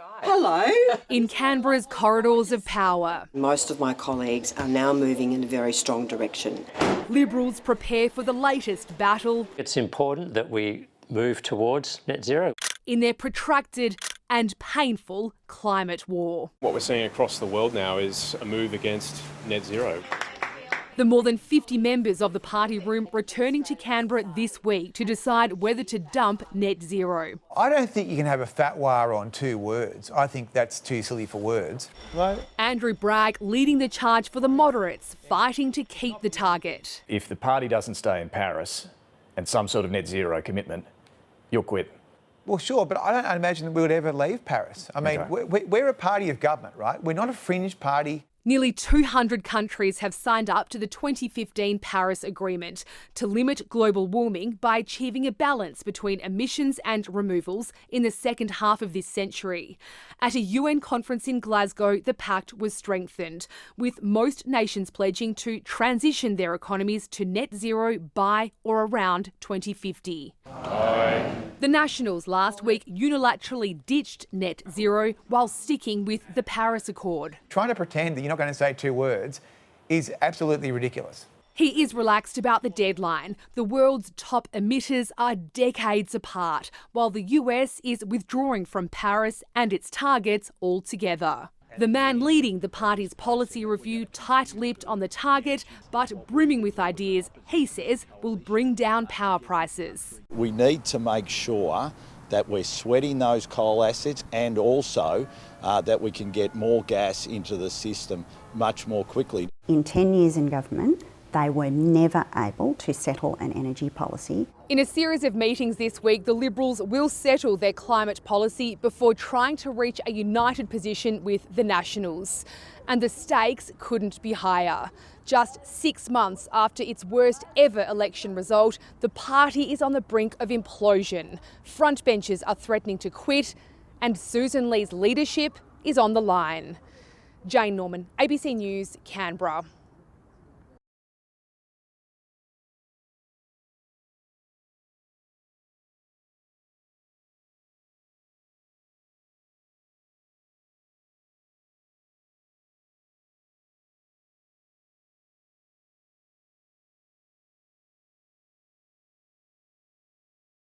Hello. In Canberra's corridors of power, Most of my colleagues are now moving in a very strong direction. Liberals prepare for the latest battle It's important that we move towards net zero. in their protracted and painful climate war. What we're seeing across the world now is a move against net zero. The more than 50 members of the party room returning to Canberra this week to decide whether to dump net zero. I don't think you can have a fatwa on 2 words. I think that's too silly for words. Andrew Bragg leading the charge for the moderates, fighting to keep the target. If the party doesn't stay in Paris and some sort of net zero commitment, you'll quit. Well, sure, but I don't imagine we would ever leave Paris. I mean, Okay. we're a party of government, right? We're not a fringe party. Nearly 200 countries have signed up to the 2015 Paris Agreement to limit global warming by achieving a balance between emissions and removals in the second half of this century. At a UN conference in Glasgow, the pact was strengthened, with most nations pledging to transition their economies to net zero by or around 2050. The Nationals last week unilaterally ditched net zero while sticking with the Paris Accord. Trying to pretend that you're not going to say 2 words is absolutely ridiculous. He is relaxed about the deadline. The world's top emitters are decades apart, while the US is withdrawing from Paris and its targets altogether. The man leading the party's policy review tight-lipped on the target, but brimming with ideas he says will bring down power prices. We need to make sure that we're sweating those coal assets and also that we can get more gas into the system much more quickly. In 10 years in government, they were never able to settle an energy policy. In a series of meetings this week, the Liberals will settle their climate policy before trying to reach a united position with the Nationals. And the stakes couldn't be higher. Just 6 months after its worst ever election result, the party is on the brink of implosion. Frontbenchers are threatening to quit, and Susan Lee's leadership is on the line. Jane Norman, ABC News, Canberra.